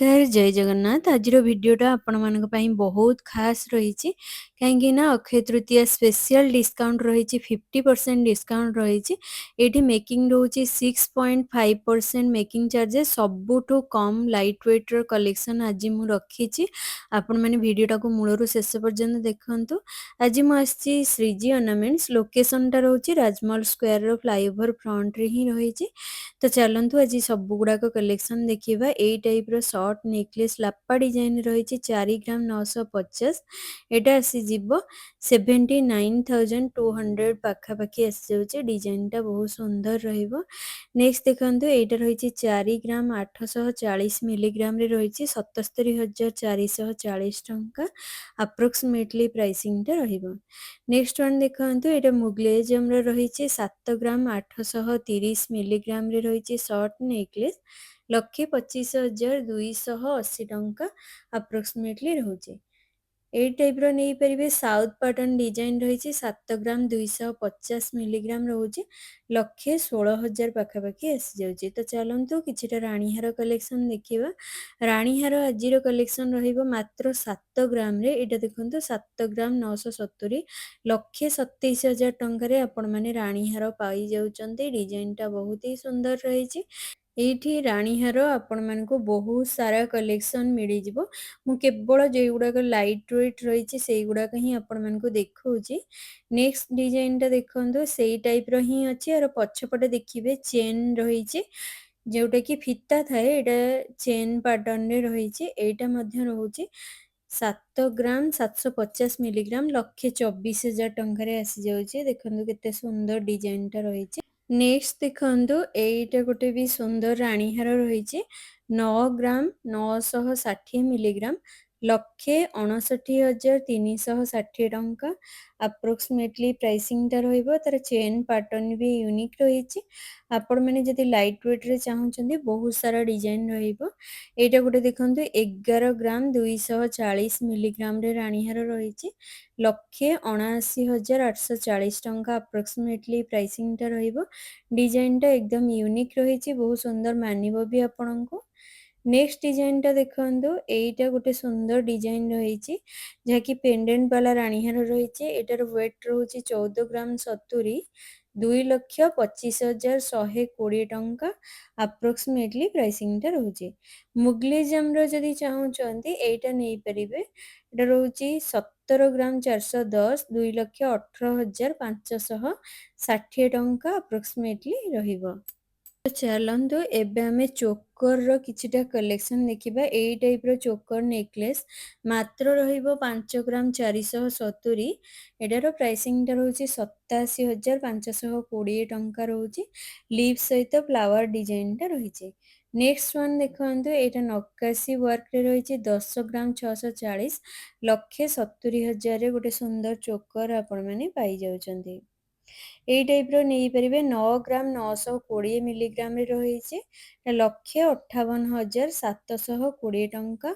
नमस्कार जय जगन्नाथ आज भिडटा आपण मान बहुत खास रही कहीं अक्षय तृतीया स्पेशल डिस्काउंट रही 50% डिस्काउंट रही ये मेकिंग रोचे 6.5% मेकिंग चार्जेस सबुठ कम लाइट वेट रो कलेक्शन आज मु रखी आपण मैंने भिडटा को मूलर शेष पर्यंत देखु आज मुझे श्रीजी अर्नामेंट्स लोकेशन टा रोचे राजमहल स्क्वायर रो फ्लाईओवर फ्रंट रे ही रही तो चलतु आज सब गुड़ाक कलेक्शन देखा यही टाइप सर्ट नेकलेस लापा डिजाइन रही 4 ग्राम 950 एटा आसीज 79,200 पाखापाखि आसी डिजाइन टा बहुत सुंदर नेक्स्ट देखो यहाँ रही 4 ग्राम 840 मिलीग्राम रही 77,440 टंका अप्रोक्सीमेटली प्राइसिंग टा रहिबो। नेक्स्ट वन देखो ये मुगलेजम रही 7 ग्राम 830 मिलीग्राम रही सर्ट नेकलेस 1,25,280 टंका अप्रोक्सीमेटली रोचे। ए टाइप नहीं पारे साउथ पैटर्न डिजाइन रही 7 ग्राम 250 मिलीग्राम रोचे 1,16,000 पाखापाखि आसी जाऊँगी। तो चलतु किछिटा राणीहार कलेक्शन देखा राणीहार आज कलेक्शन मात्र 7 ग्राम रे एटा देखो 7 ग्राम 970 1,27,000 टंकार आपण मैंने राणीहार पाई जाउचंती डिजाइन टा बहुत ही सुंदर रही एठी राणीहार आपण मानक बहुत सारा कलेक्शन मिल जिवो मु केवल जो गुड़ाक लाइट वेट रही से गुड़ाक ही आपण मानक देखौची। नेक्स्ट डिजाइन टा देखंतु सेई टाइप रो ही अछि और पछपटे देखिबे चेन रही जोटा कि फिता थाए एटा चेन पैटर्न रे रही एटा मध्य रहउची 7 ग्राम 750 मिलीग्राम 1,24,000 टंकार आसी जाउची। देखंतु केते सुंदर डिजाइन टा रही नेक्स्ट देखंतु एटा गोटे भी सुंदर राणीहार रही 9 ग्राम 960 मिलीग्राम 1,69,360 टंका अप्रोक्सीमेटली प्राइसिंग टा रहिबो। तार चेन पैटर्न भी यूनिक रही आपण मैंने जदि लाइट वेट रे चाहूचंदी बहुत सारा डिजाइन रहिबो। एटा गोटे देखंतु 11 ग्राम 240 मिलीग्राम रे राणीहार रही 1,79,840 टंका अप्रोक्सीमेटली प्राइसिंग टा रहिबो। डिजाइन टा एकदम यूनिक रही बहुत सुंदर मानिबो भी आपण को। नेक्स्ट डिजाइन टा देखंतु एटा गोटे सुंदर डिजाइन रही जहाँकि पेंडेंट वाला राणीहार रही एटार वेट रोचे 14 ग्राम 70 2,25,120 टंका अप्रोक्सीमेटली प्राइसिंग टा रोचे। मुगलेजम जदि चाहूचंती एटा नहीं परिबे एटा रोची 17 ग्राम 410 2,18,560 टंका अप्रोक्सीमेटली रहिबो। तो चलतु एबे हमें चोकर रो किछिटा कलेक्शन देखिबा एई टाइप रो चोकर नेकलेस मात्र रहिबो 5 ग्राम 470 एटार प्राइसिंग टा रोची 87,520 टंका रोची लीफ सहित फ्लावर डिजाइन टा रही। नेक्स्ट वन देखंतु एटा नक्काशी वर्क रे रही 10 ग्राम 640 1,70,000 गोटे सुंदर चोकर आपण माने पाई जाउचंती। एई टाइप रो नहीं परिबे 9 ग्राम 920 मिलीग्राम रे रही 1,58,720 टंका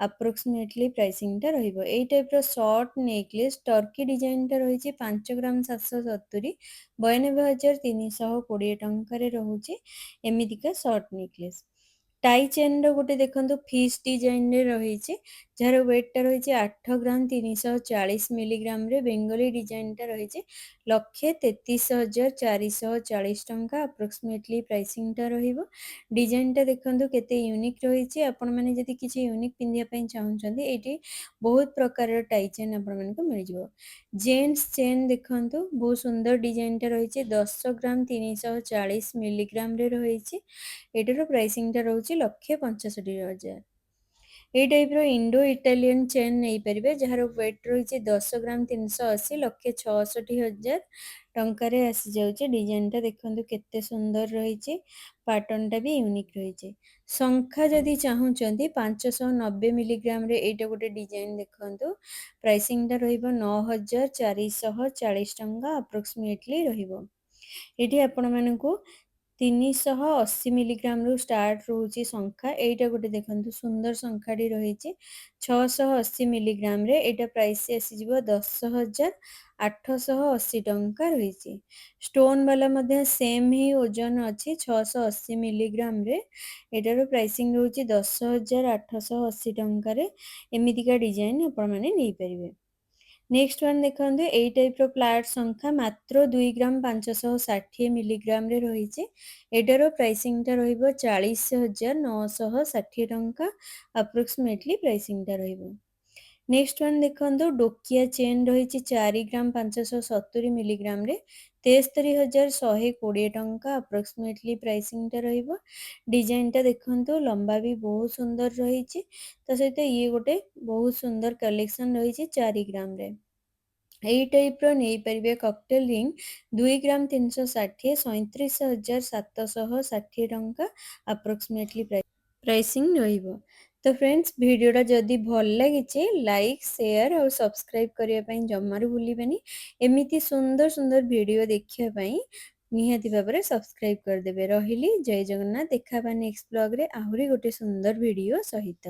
अप्रोक्सीमेटली प्राइसिंग टा रहिबो। एई टाइप रो शॉर्ट नेकलेस टर्की डिजाइन टा रही 5 ग्राम 770 92,320 टंका रे रहूची एमितिका शॉर्ट नेकलेस। टाई चेन रो गोटे देखंतु फिश डिजाइन रे रही जार वेट टा रही 8 ग्राम 340 मिलीग्राम रे बेंगली डिजाइन टा रही 1,33,440 टंका अप्रोक्सीमेटली प्राइसिंग टा रहिबो। डिजाइन टा देखंतु केते यूनिक रही आपण माने जदि किछि यूनिक पिंदिया पई चाहउचंदी एटी बहुत प्रकार टाई चेन आपण माने को मिल जिवो। जेंट्स चेन देखंतु बहुत सुंदर डिजाइन टा रही 10 ग्राम 340 मिलीग्राम रे रही एटार प्राइसिंग टा रोची 1,65,000। ये टाइप रो इंडो इटालियन चेन नहीं पारे जार वेट रही 10 ग्राम 380 1,66,000 टंकार आसी जाऊँचे। डिजाइन टा देखंतु केते सुंदर रही पैटर्न टा भी यूनिक रही। शंखा जदि चाहूचंती 590 मिलीग्राम रे एटा गोटे डिजाइन देखंतु प्राइसिंग टा रहिबो 9,440 टंका अप्रोक्सीमेटली रहिबो। एठी आपण मानकू 380 ମିଲିଗ୍ରାମରୁ ଷ୍ଟାର୍ଟ ରହୁଛି ଶଙ୍ଖା। ଏଇଟା ଗୋଟେ ଦେଖନ୍ତୁ ସୁନ୍ଦର ଶଙ୍ଖାଟି ରହିଛି 680 ମିଲିଗ୍ରାମରେ। ଏଇଟା ପ୍ରାଇସ୍ ଆସିଯିବ 10,880 ଟଙ୍କା ରହିଛି। ଷ୍ଟୋନ୍ ବାଲା ମଧ୍ୟ ସେମ୍ ହିଁ ଓଜନ ଅଛି 680 ମିଲିଗ୍ରାମରେ। ଏଇଟାର ପ୍ରାଇସିଂ ରହୁଛି 10,880 ଟଙ୍କାରେ। ଏମିତିକା ଡିଜାଇନ୍ ଆପଣମାନେ ନେଇପାରିବେ। ନେକ୍ସଟ ୱାନ୍ ଦେଖନ୍ତୁ, ଏଇ ଟାଇପ୍ର ପ୍ଲାଟ୍ ଶଙ୍ଖା ମାତ୍ର 2 ଗ୍ରାମ 560 ମିଲିଗ୍ରାମରେ ରହିଛି। ଏଇଟାର ପ୍ରାଇସିଂଟା ରହିବ 40,960 ଟଙ୍କା ଆପ୍ରୋକ୍ସିମେଟଲି ପ୍ରାଇସିଂଟା ରହିବ। ନେକ୍ସଟ ୱାନ୍ ଦେଖନ୍ତୁ, ଡୋକିଆ ଚେନ୍ ରହିଛି 4 ଗ୍ରାମ 570 ମିଲିଗ୍ରାମରେ 73,120 ଟଙ୍କା ଆପ୍ରୋକ୍ସିମେଟଲି ପ୍ରାଇସିଂଟା ରହିବ। ଡିଜାଇନଟା ଦେଖନ୍ତୁ, ଲମ୍ବା ବି ବହୁତ ସୁନ୍ଦର ରହିଛି। ତା ସହିତ ଇଏ ଗୋଟେ ବହୁତ ସୁନ୍ଦର କଲେକ୍ସନ ରହିଛି 4 ଗ୍ରାମରେ। ଏଇ ଟାଇପ୍ର ନେଇପାରିବେ କକଟେଲ ରିଙ୍ଗ 2 ଗ୍ରାମ 360 37,760 ଟଙ୍କା ଆପ୍ରୋକ୍ସିମେଟଲି ପ୍ରାଇସିଂ ରହିବ। ତ ଫ୍ରେଣ୍ଡସ୍, ଭିଡ଼ିଓଟା ଯଦି ଭଲ ଲାଗିଛି ଲାଇକ୍ ସେୟାର ଆଉ ସବସ୍କ୍ରାଇବ୍ କରିବା ପାଇଁ ଜମାରୁ ଭୁଲିବେନି। ଏମିତି ସୁନ୍ଦର ସୁନ୍ଦର ଭିଡ଼ିଓ ଦେଖିବା ପାଇଁ ନିହାତି ଭାବରେ ସବସ୍କ୍ରାଇବ୍ କରିଦେବେ। ରହିଲି, ଜୟ ଜଗନ୍ନାଥ। ଦେଖା ହେବା ନେକ୍ସଟ ବ୍ଲଗରେ ଆହୁରି ଗୋଟେ ସୁନ୍ଦର ଭିଡ଼ିଓ ସହିତ।